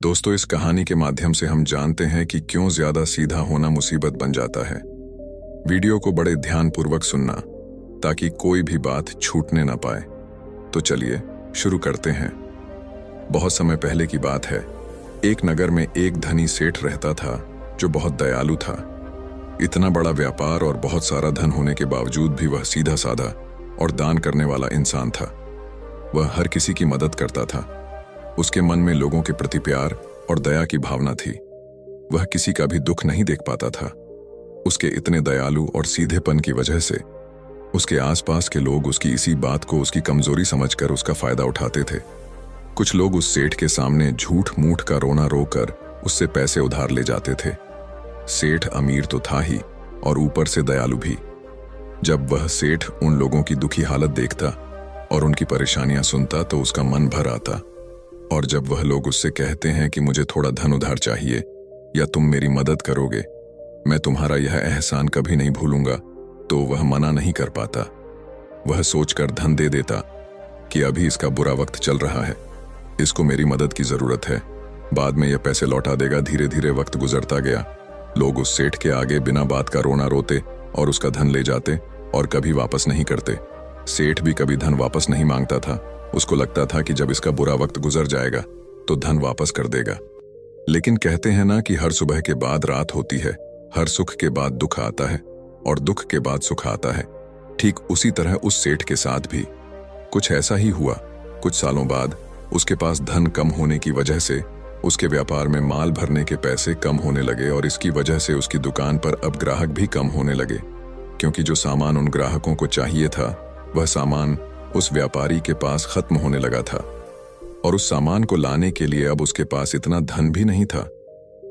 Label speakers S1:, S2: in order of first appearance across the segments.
S1: दोस्तों, इस कहानी के माध्यम से हम जानते हैं कि क्यों ज्यादा सीधा होना मुसीबत बन जाता है। वीडियो को बड़े ध्यानपूर्वक सुनना ताकि कोई भी बात छूटने ना पाए। तो चलिए शुरू करते हैं। बहुत समय पहले की बात है। एक नगर में एक धनी सेठ रहता था जो बहुत दयालु था। इतना बड़ा व्यापार और बहुत सारा धन होने के बावजूद भी वह सीधा साधा और दान करने वाला इंसान था। वह हर किसी की मदद करता था। उसके मन में लोगों के प्रति प्यार और दया की भावना थी। वह किसी का भी दुख नहीं देख पाता था। उसके इतने दयालु और सीधेपन की वजह से उसके आसपास के लोग उसकी इसी बात को उसकी कमजोरी समझकर उसका फायदा उठाते थे। कुछ लोग उस सेठ के सामने झूठ मूठ का रोना रोकर उससे पैसे उधार ले जाते थे। सेठ अमीर तो था ही और ऊपर से दयालु भी। जब वह सेठ उन लोगों की दुखी हालत देखता और उनकी परेशानियां सुनता तो उसका मन भर आता। और जब वह लोग उससे कहते हैं कि मुझे थोड़ा धन उधार चाहिए या तुम मेरी मदद करोगे, मैं तुम्हारा यह एहसान कभी नहीं भूलूंगा, तो वह मना नहीं कर पाता। वह सोचकर धन दे देता कि अभी इसका बुरा वक्त चल रहा है, इसको मेरी मदद की जरूरत है, बाद में यह पैसे लौटा देगा। धीरे धीरे वक्त गुजरता गया। लोग उस सेठ के आगे बिना बात का रोना रोते और उसका धन ले जाते और कभी वापस नहीं करते। सेठ भी कभी धन वापस नहीं मांगता था। उसको लगता था कि जब इसका बुरा वक्त गुजर जाएगा तो धन वापस कर देगा। लेकिन कहते हैं ना कि हर सुबह के बाद रात होती है, हर सुख के बाद दुख आता है और दुख के बाद सुख आता है। ठीक उसी तरह उस सेठ के साथ भी कुछ ऐसा ही हुआ। कुछ सालों बाद उसके पास धन कम होने की वजह से उसके व्यापार में माल भरने के पैसे कम होने लगे और इसकी वजह से उसकी दुकान पर अब ग्राहक भी कम होने लगे, क्योंकि जो सामान उन ग्राहकों को चाहिए था वह सामान उस व्यापारी के पास खत्म होने लगा था। और उस सामान को लाने के लिए अब उसके पास इतना धन भी नहीं था।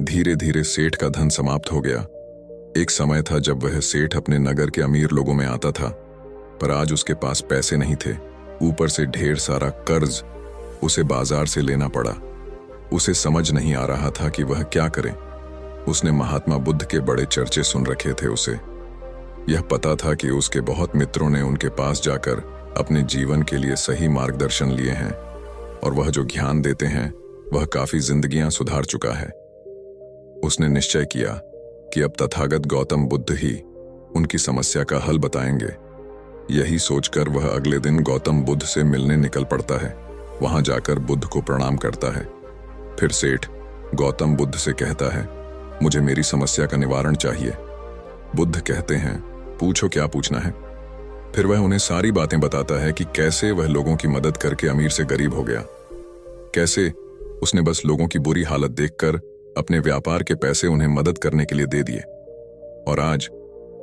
S1: धीरे धीरे सेठ का धन समाप्त हो गया। एक समय था जब वह सेठ अपने नगर के अमीर लोगों में आता था, पर आज उसके पास पैसे नहीं थे। ऊपर से ढेर सारा कर्ज उसे बाजार से लेना पड़ा। उसे समझ नहीं आ रहा था कि वह क्या करे। उसने महात्मा बुद्ध के बड़े चर्चे सुन रखे थे। उसे यह पता था कि उसके बहुत मित्रों ने उनके पास जाकर अपने जीवन के लिए सही मार्गदर्शन लिए हैं और वह जो ज्ञान देते हैं वह काफी जिंदगियां सुधार चुका है। उसने निश्चय किया कि अब तथागत गौतम बुद्ध ही उनकी समस्या का हल बताएंगे। यही सोचकर वह अगले दिन गौतम बुद्ध से मिलने निकल पड़ता है। वहां जाकर बुद्ध को प्रणाम करता है। फिर सेठ गौतम बुद्ध से कहता है, मुझे मेरी समस्या का निवारण चाहिए। बुद्ध कहते हैं, पूछो क्या पूछना है। फिर वह उन्हें सारी बातें बताता है कि कैसे वह लोगों की मदद करके अमीर से गरीब हो गया, कैसे उसने बस लोगों की बुरी हालत देखकर अपने व्यापार के पैसे उन्हें मदद करने के लिए दे दिए और आज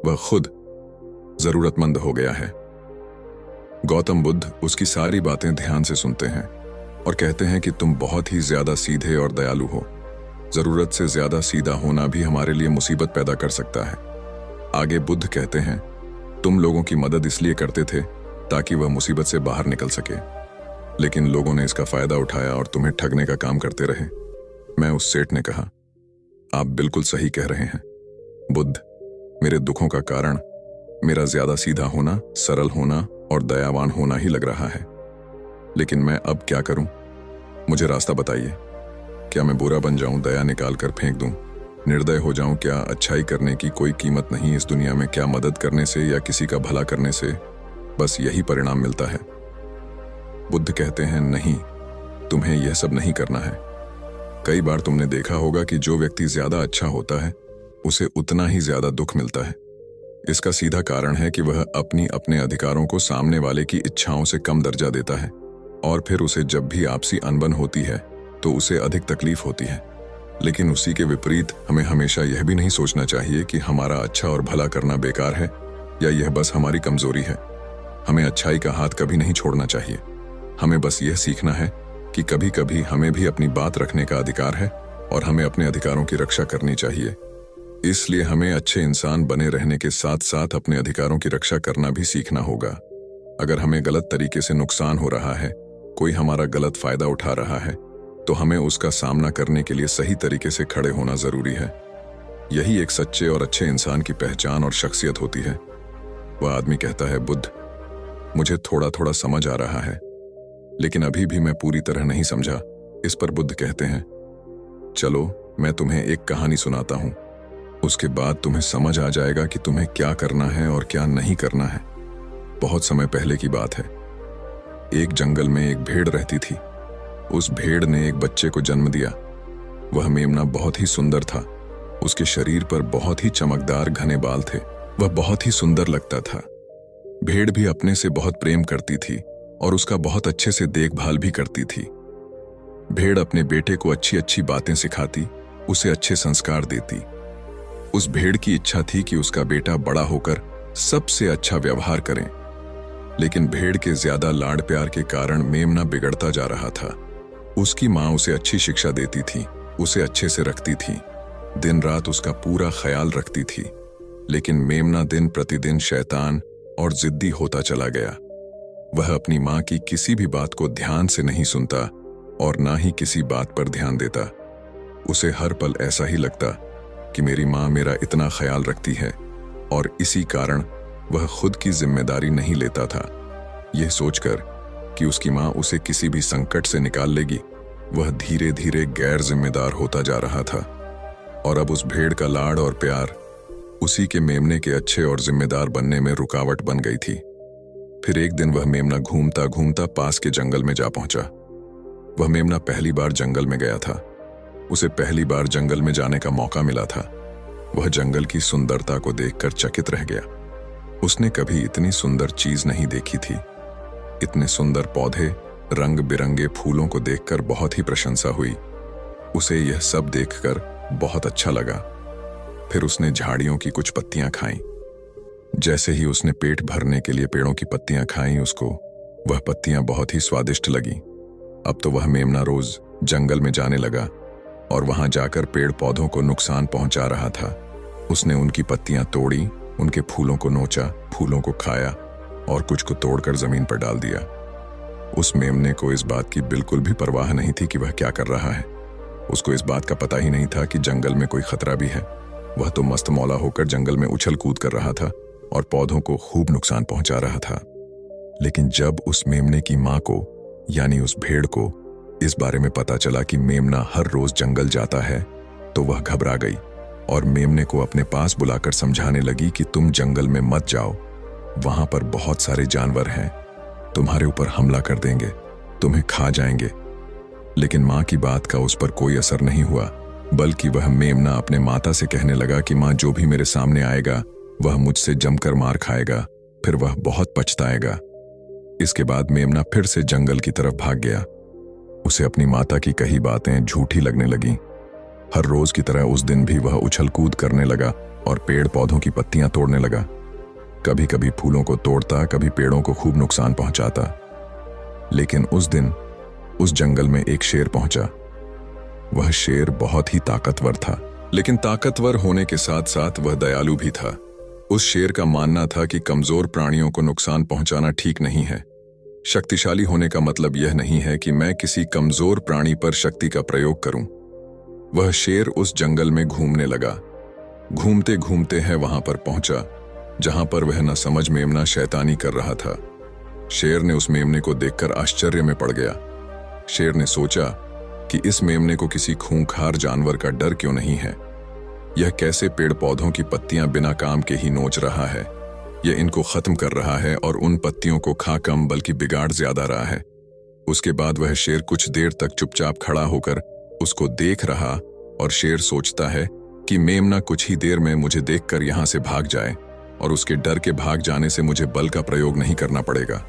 S1: वह खुद जरूरतमंद हो गया है। गौतम बुद्ध उसकी सारी बातें ध्यान से सुनते हैं और कहते हैं कि तुम बहुत ही ज्यादा सीधे और दयालु हो। जरूरत से ज्यादा सीधा होना भी हमारे लिए मुसीबत पैदा कर सकता है। आगे बुद्ध कहते हैं, तुम लोगों की मदद इसलिए करते थे ताकि वह मुसीबत से बाहर निकल सके, लेकिन लोगों ने इसका फायदा उठाया और तुम्हें ठगने का काम करते रहे। मैं उस सेठ ने कहा, आप बिल्कुल सही कह रहे हैं बुद्ध। मेरे दुखों का कारण मेरा ज्यादा सीधा होना, सरल होना और दयावान होना ही लग रहा है। लेकिन मैं अब क्या करूं? मुझे रास्ता बताइए। क्या मैं बुरा बन जाऊं, दया निकाल कर फेंक दूं, निर्दय हो जाऊं? क्या अच्छाई करने की कोई कीमत नहीं इस दुनिया में? क्या मदद करने से या किसी का भला करने से बस यही परिणाम मिलता है? बुद्ध कहते हैं, नहीं, तुम्हें यह सब नहीं करना है। कई बार तुमने देखा होगा कि जो व्यक्ति ज्यादा अच्छा होता है उसे उतना ही ज्यादा दुख मिलता है। इसका सीधा कारण है कि वह अपने अधिकारों को सामने वाले की इच्छाओं से कम दर्जा देता है और फिर उसे जब भी आपसी अनबन होती है तो उसे अधिक तकलीफ होती है। लेकिन उसी के विपरीत हमें हमेशा यह भी नहीं सोचना चाहिए कि हमारा अच्छा और भला करना बेकार है या यह बस हमारी कमजोरी है। हमें अच्छाई का हाथ कभी नहीं छोड़ना चाहिए। हमें बस यह सीखना है कि कभी कभी हमें भी अपनी बात रखने का अधिकार है और हमें अपने अधिकारों की रक्षा करनी चाहिए। इसलिए हमें अच्छे इंसान बने रहने के साथ साथ अपने अधिकारों की रक्षा करना भी सीखना होगा। अगर हमें गलत तरीके से नुकसान हो रहा है, कोई हमारा गलत फायदा उठा रहा है, तो हमें उसका सामना करने के लिए सही तरीके से खड़े होना जरूरी है। यही एक सच्चे और अच्छे इंसान की पहचान और शख्सियत होती है। वह आदमी कहता है, बुद्ध, मुझे थोड़ा थोड़ा समझ आ रहा है, लेकिन अभी भी मैं पूरी तरह नहीं समझा। इस पर बुद्ध कहते हैं, चलो मैं तुम्हें एक कहानी सुनाता हूँ, उसके बाद तुम्हें समझ आ जाएगा कि तुम्हें क्या करना है और क्या नहीं करना है। बहुत समय पहले की बात है। एक जंगल में एक भेड़ रहती थी। उस भेड़ ने एक बच्चे को जन्म दिया। वह मेमना बहुत ही सुंदर था। उसके शरीर पर बहुत ही चमकदार घने बाल थे। वह बहुत ही सुंदर लगता था। भेड़ भी अपने से बहुत प्रेम करती थी और उसका बहुत अच्छे से देखभाल भी करती थी। भेड़ अपने बेटे को अच्छी अच्छी बातें सिखाती, उसे अच्छे संस्कार देती। उस भेड़ की इच्छा थी कि उसका बेटा बड़ा होकर सबसे अच्छा व्यवहार करे। लेकिन भेड़ के ज्यादा लाड़ प्यार के कारण मेमना बिगड़ता जा रहा था। उसकी माँ उसे अच्छी शिक्षा देती थी, उसे अच्छे से रखती थी, दिन रात उसका पूरा ख्याल रखती थी। लेकिन मेमना दिन प्रतिदिन शैतान और जिद्दी होता चला गया। वह अपनी माँ की किसी भी बात को ध्यान से नहीं सुनता और ना ही किसी बात पर ध्यान देता। उसे हर पल ऐसा ही लगता कि मेरी माँ मेरा इतना ख्याल रखती है, और इसी कारण वह खुद की जिम्मेदारी नहीं लेता था। यह सोचकर कि उसकी माँ उसे किसी भी संकट से निकाल लेगी, वह धीरे धीरे गैर जिम्मेदार होता जा रहा था। और अब उस भेड़ का लाड़ और प्यार उसी के मेमने के अच्छे और जिम्मेदार बनने में रुकावट बन गई थी। फिर एक दिन वह मेमना घूमता घूमता पास के जंगल में जा पहुंचा। वह मेमना पहली बार जंगल में गया था। उसे पहली बार जंगल में जाने का मौका मिला था। वह जंगल की सुंदरता को देखकर चकित रह गया। उसने कभी इतनी सुंदर चीज नहीं देखी थी। इतने सुंदर पौधे, रंग बिरंगे फूलों को देखकर बहुत ही प्रशंसा हुई। उसे यह सब देखकर बहुत अच्छा लगा। फिर उसने झाड़ियों की कुछ पत्तियां खाईं। जैसे ही उसने पेट भरने के लिए पेड़ों की पत्तियां खाईं, उसको वह पत्तियां बहुत ही स्वादिष्ट लगीं। अब तो वह मेमना रोज जंगल में जाने लगा और वहां जाकर पेड़ पौधों को नुकसान पहुंचा रहा था। उसने उनकी पत्तियां तोड़ी, उनके फूलों को नोचा, फूलों को खाया और कुछ को तोड़कर जमीन पर डाल दिया। उस मेमने को इस बात की बिल्कुल भी परवाह नहीं थी कि वह क्या कर रहा है। उसको इस बात का पता ही नहीं था कि जंगल में कोई खतरा भी है। वह तो मस्त मौला होकर जंगल में उछल कूद कर रहा था और पौधों को खूब नुकसान पहुंचा रहा था। लेकिन जब उस मेमने की माँ को, यानी उस भेड़ को, इस बारे में पता चला कि मेमना हर रोज जंगल जाता है, तो वह घबरा गई और मेमने को अपने पास बुलाकर समझाने लगी कि तुम जंगल में मत जाओ, वहां पर बहुत सारे जानवर हैं, तुम्हारे ऊपर हमला कर देंगे, तुम्हें खा जाएंगे। लेकिन माँ की बात का उस पर कोई असर नहीं हुआ, बल्कि वह मेमना अपने माता से कहने लगा कि माँ, जो भी मेरे सामने आएगा वह मुझसे जमकर मार खाएगा, फिर वह बहुत पछताएगा। इसके बाद मेमना फिर से जंगल की तरफ भाग गया। उसे अपनी माता की कही बातें झूठी लगने लगीं। हर रोज की तरह उस दिन भी वह उछल कूद करने लगा और पेड़ पौधों की पत्तियां तोड़ने लगा। कभी कभी फूलों को तोड़ता, कभी पेड़ों को खूब नुकसान पहुंचाता। लेकिन उस दिन उस जंगल में एक शेर पहुंचा। वह शेर बहुत ही ताकतवर था, लेकिन ताकतवर होने के साथ साथ वह दयालु भी था। उस शेर का मानना था कि कमजोर प्राणियों को नुकसान पहुंचाना ठीक नहीं है। शक्तिशाली होने का मतलब यह नहीं है कि मैं किसी कमजोर प्राणी पर शक्ति का प्रयोग करूं। वह शेर उस जंगल में घूमने लगा। घूमते घूमते है वहां पर पहुंचा जहां पर वह न समझ मेमना शैतानी कर रहा था। शेर ने उस मेमने को देखकर आश्चर्य में पड़ गया। शेर ने सोचा कि इस मेमने को किसी खूंखार जानवर का डर क्यों नहीं है। यह कैसे पेड़ पौधों की पत्तियां बिना काम के ही नोच रहा है। यह इनको खत्म कर रहा है और उन पत्तियों को खा कम बल्कि बिगाड़ ज्यादा रहा है। उसके बाद वह शेर कुछ देर तक चुपचाप खड़ा होकर उसको देख रहा और शेर सोचता है कि मेमना कुछ ही देर में मुझे देखकर यहां से भाग जाए और उसके डर के भाग जाने से मुझे बल का प्रयोग नहीं करना पड़ेगा।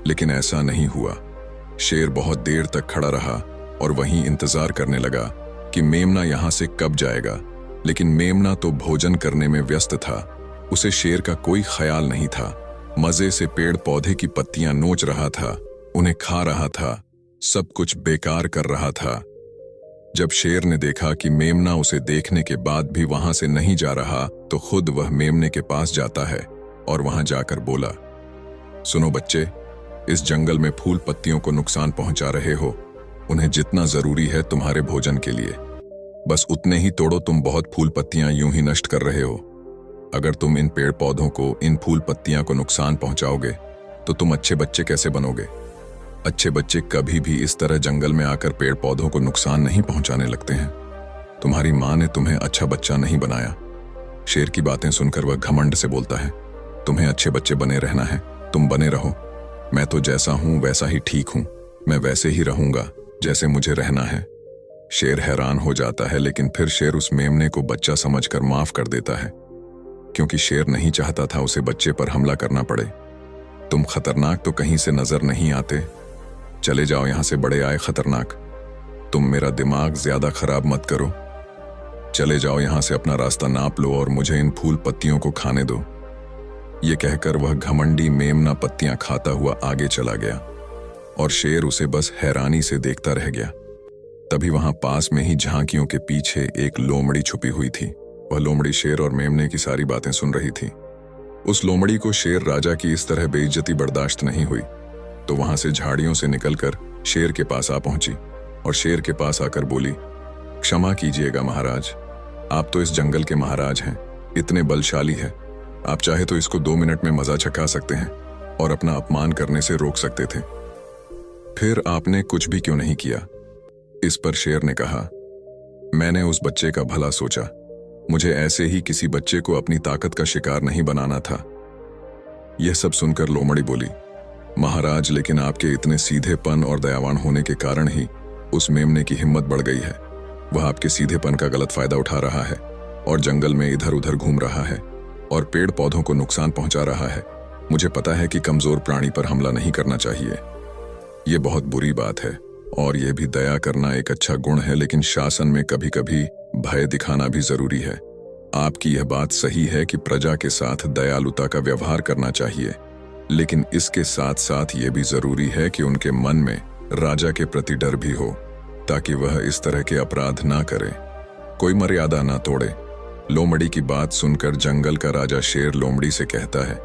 S1: लेकिन ऐसा नहीं हुआ। शेर बहुत देर तक खड़ा रहा और वहीं इंतजार करने लगा कि मेमना यहां से कब जाएगा। लेकिन मेमना तो भोजन करने में व्यस्त था। उसे शेर का कोई ख्याल नहीं था। मजे से पेड़ पौधे की पत्तियां नोच रहा था, उन्हें खा रहा था, सब कुछ बेकार कर रहा था। जब शेर ने देखा कि मेमना उसे देखने के बाद भी वहां से नहीं जा रहा, तो खुद वह मेमने के पास जाता है और वहां जाकर बोला, सुनो बच्चे, इस जंगल में फूल पत्तियों को नुकसान पहुंचा रहे हो। उन्हें जितना जरूरी है तुम्हारे भोजन के लिए, बस उतने ही तोड़ो। तुम बहुत फूल पत्तियां यूं ही नष्ट कर रहे हो। अगर तुम इन पेड़ पौधों को, इन फूल पत्तियां को नुकसान पहुंचाओगे तो तुम अच्छे बच्चे कैसे बनोगे। अच्छे बच्चे कभी भी इस तरह जंगल में आकर पेड़ पौधों को नुकसान नहीं पहुंचाने लगते हैं। तुम्हारी माँ ने तुम्हें अच्छा बच्चा नहीं बनाया। शेर की बातें सुनकर वह घमंड से बोलता है, तुम्हें अच्छे बच्चे बने रहना है, तुम बने रहो। मैं तो जैसा हूं वैसा ही ठीक हूं, मैं वैसे ही रहूंगा जैसे मुझे रहना है। शेर हैरान हो जाता है, लेकिन फिर शेर उस मेमने को बच्चा समझकर माफ कर देता है, क्योंकि शेर नहीं चाहता था उसे बच्चे पर हमला करना पड़े। तुम खतरनाक तो कहीं से नजर नहीं आते, चले जाओ यहां से, बड़े आए खतरनाक। तुम मेरा दिमाग ज्यादा खराब मत करो, चले जाओ यहां से, अपना रास्ता नाप लो और मुझे इन फूल पत्तियों को खाने दो। ये कहकर वह घमंडी मेमना पत्तियां खाता हुआ आगे चला गया और शेर उसे बस हैरानी से देखता रह गया। तभी वहां पास में ही झांकियों के पीछे एक लोमड़ी छुपी हुई थी। वह लोमड़ी शेर और मेमने की सारी बातें सुन रही थी। उस लोमड़ी को शेर राजा की इस तरह बेइज्जती बर्दाश्त नहीं हुई, तो वहां से झाड़ियों से निकलकर शेर के पास आ पहुंची और शेर के पास आकर बोली, क्षमा कीजिएगा महाराज, आप तो इस जंगल के महाराज हैं, इतने बलशाली है, आप चाहे तो इसको 2 मिनट में मजा चखा सकते हैं और अपना अपमान करने से रोक सकते थे, फिर आपने कुछ भी क्यों नहीं किया। इस पर शेर ने कहा, मैंने उस बच्चे का भला सोचा, मुझे ऐसे ही किसी बच्चे को अपनी ताकत का शिकार नहीं बनाना था। यह सब सुनकर लोमड़ी बोली, महाराज, लेकिन आपके इतने सीधेपन और दयावान होने के कारण ही उस मेमने की हिम्मत बढ़ गई है। वह आपके सीधेपन का गलत फायदा उठा रहा है और जंगल में इधर उधर घूम रहा है और पेड़ पौधों को नुकसान पहुंचा रहा है। मुझे पता है कि कमजोर प्राणी पर हमला नहीं करना चाहिए, यह बहुत बुरी बात है, और यह भी दया करना एक अच्छा गुण है, लेकिन शासन में कभी कभी भय दिखाना भी जरूरी है। आपकी यह बात सही है कि प्रजा के साथ दयालुता का व्यवहार करना चाहिए, लेकिन इसके साथ साथ यह भी जरूरी है कि उनके मन में राजा के प्रति डर भी हो, ताकि वह इस तरह के अपराध ना करे, कोई मर्यादा ना तोड़े। लोमड़ी की बात सुनकर जंगल का राजा शेर लोमड़ी से कहता है,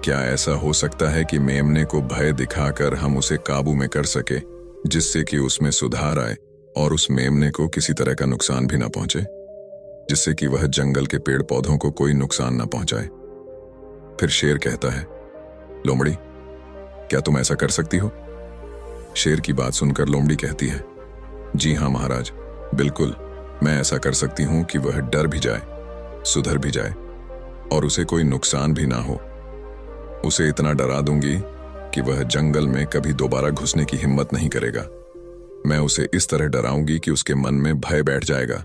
S1: क्या ऐसा हो सकता है कि मेमने को भय दिखाकर हम उसे काबू में कर सके, जिससे कि उसमें सुधार आए और उस मेमने को किसी तरह का नुकसान भी ना पहुंचे, जिससे कि वह जंगल के पेड़ पौधों को कोई नुकसान ना पहुंचाए। फिर शेर कहता है, लोमड़ी, क्या तुम ऐसा कर सकती हो। शेर की बात सुनकर लोमड़ी कहती है, जी हाँ महाराज, बिल्कुल, मैं ऐसा कर सकती हूं कि वह डर भी जाए, सुधर भी जाए और उसे कोई नुकसान भी ना हो। उसे इतना डरा दूंगी कि वह जंगल में कभी दोबारा घुसने की हिम्मत नहीं करेगा। मैं उसे इस तरह डराऊंगी कि उसके मन में भय बैठ जाएगा,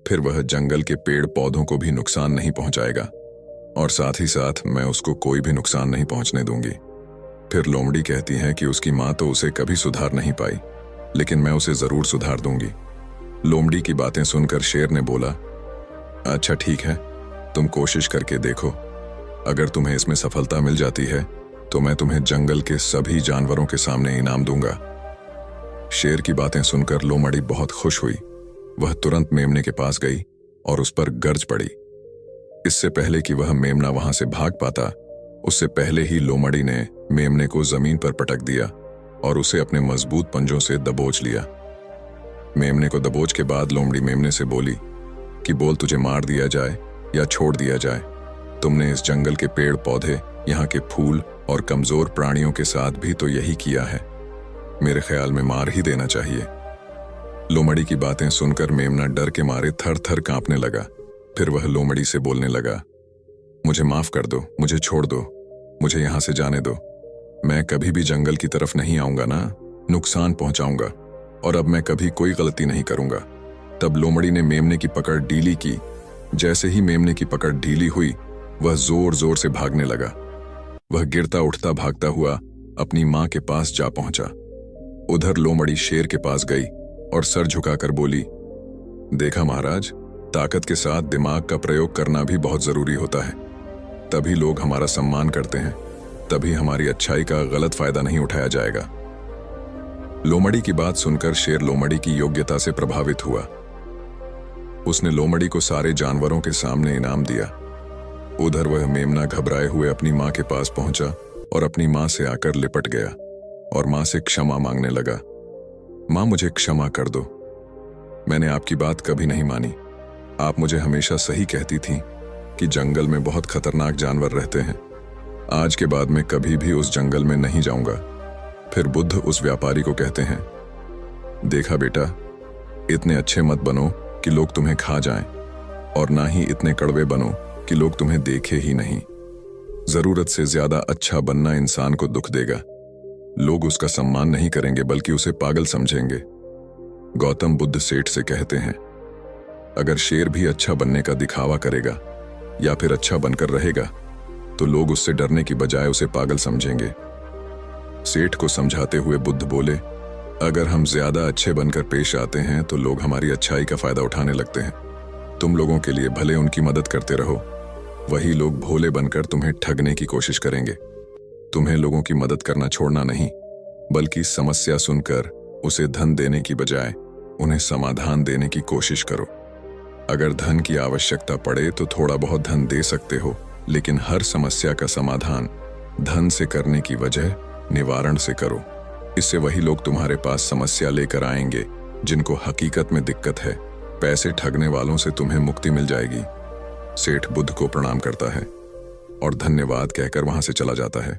S1: फिर वह जंगल के पेड़ पौधों को भी नुकसान नहीं पहुंचाएगा और साथ ही साथ मैं उसको कोई भी नुकसान नहीं पहुंचने दूंगी। फिर लोमड़ी कहती है कि उसकी माँ तो उसे कभी सुधार नहीं पाई, लेकिन मैं उसे जरूर सुधार दूंगी। लोमड़ी की बातें सुनकर शेर ने बोला, अच्छा ठीक है, तुम कोशिश करके देखो, अगर तुम्हें इसमें सफलता मिल जाती है तो मैं तुम्हें जंगल के सभी जानवरों के सामने इनाम दूंगा। शेर की बातें सुनकर लोमड़ी बहुत खुश हुई। वह तुरंत मेमने के पास गई और उस पर गर्ज पड़ी। इससे पहले कि वह मेमना वहां से भाग पाता, उससे पहले ही लोमड़ी ने मेमने को जमीन पर पटक दिया और उसे अपने मजबूत पंजों से दबोच लिया। मेमने को दबोच के बाद लोमड़ी मेमने से बोली कि बोल, तुझे मार दिया जाए या छोड़ दिया जाए। तुमने इस जंगल के पेड़ पौधे, यहाँ के फूल और कमजोर प्राणियों के साथ भी तो यही किया है, मेरे ख्याल में मार ही देना चाहिए। लोमड़ी की बातें सुनकर मेमना डर के मारे थर थर कांपने लगा। फिर वह लोमड़ी से बोलने लगा, मुझे माफ कर दो, मुझे छोड़ दो, मुझे यहां से जाने दो। मैं कभी भी जंगल की तरफ नहीं आऊंगा ना, नुकसान पहुंचाऊंगा, और अब मैं कभी कोई गलती नहीं करूंगा। तब लोमड़ी ने मेमने की पकड़ ढीली की। जैसे ही मेमने की पकड़ ढीली हुई, वह जोर जोर से भागने लगा। वह गिरता उठता भागता हुआ अपनी मां के पास जा पहुंचा। उधर लोमड़ी शेर के पास गई और सर झुकाकर बोली, देखा महाराज, ताकत के साथ दिमाग का प्रयोग करना भी बहुत जरूरी होता है, तभी लोग हमारा सम्मान करते हैं, तभी हमारी अच्छाई का गलत फायदा नहीं उठाया जाएगा। लोमड़ी की बात सुनकर शेर लोमड़ी की योग्यता से प्रभावित हुआ। उसने लोमड़ी को सारे जानवरों के सामने इनाम दिया। उधर वह मेमना घबराए हुए अपनी मां के पास पहुंचा और अपनी मां से आकर लिपट गया और मां से क्षमा मांगने लगा। मां, मुझे क्षमा कर दो, मैंने आपकी बात कभी नहीं मानी। आप मुझे हमेशा सही कहती थी कि जंगल में बहुत खतरनाक जानवर रहते हैं। आज के बाद मैं कभी भी उस जंगल में नहीं जाऊंगा। फिर बुद्ध उस व्यापारी को कहते हैं, देखा बेटा, इतने अच्छे मत बनो कि लोग तुम्हें खा जाएं, और ना ही इतने कड़वे बनो कि लोग तुम्हें देखे ही नहीं। जरूरत से ज्यादा अच्छा बनना इंसान को दुख देगा। लोग उसका सम्मान नहीं करेंगे बल्कि उसे पागल समझेंगे। गौतम बुद्ध सेठ से कहते हैं, अगर शेर भी अच्छा बनने का दिखावा करेगा या फिर अच्छा बनकर रहेगा तो लोग उससे डरने की बजाय उसे पागल समझेंगे। सेठ को समझाते हुए बुद्ध बोले, अगर हम ज्यादा अच्छे बनकर पेश आते हैं तो लोग हमारी अच्छाई का फायदा उठाने लगते हैं। तुम लोगों के लिए भले उनकी मदद करते रहो, वही लोग भोले बनकर तुम्हें ठगने की कोशिश करेंगे। तुम्हें लोगों की मदद करना छोड़ना नहीं, बल्कि समस्या सुनकर उसे धन देने की बजाय उन्हें समाधान देने की कोशिश करो। अगर धन की आवश्यकता पड़े तो थोड़ा बहुत धन दे सकते हो, लेकिन हर समस्या का समाधान धन से करने की वजह निवारण से करो। इससे वही लोग तुम्हारे पास समस्या लेकर आएंगे जिनको हकीकत में दिक्कत है। पैसे ठगने वालों से तुम्हें मुक्ति मिल जाएगी। सेठ बुद्ध को प्रणाम करता है और धन्यवाद कहकर वहां से चला जाता है।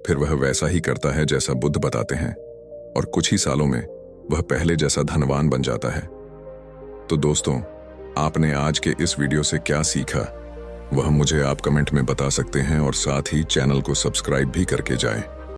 S1: फिर वह वैसा ही करता है जैसा बुद्ध बताते हैं, और कुछ ही सालों में वह पहले जैसा धनवान बन जाता है। तो दोस्तों, आपने आज के इस वीडियो से क्या सीखा वह मुझे आप कमेंट में बता सकते हैं, और साथ ही चैनल को सब्सक्राइब भी करके जाएं।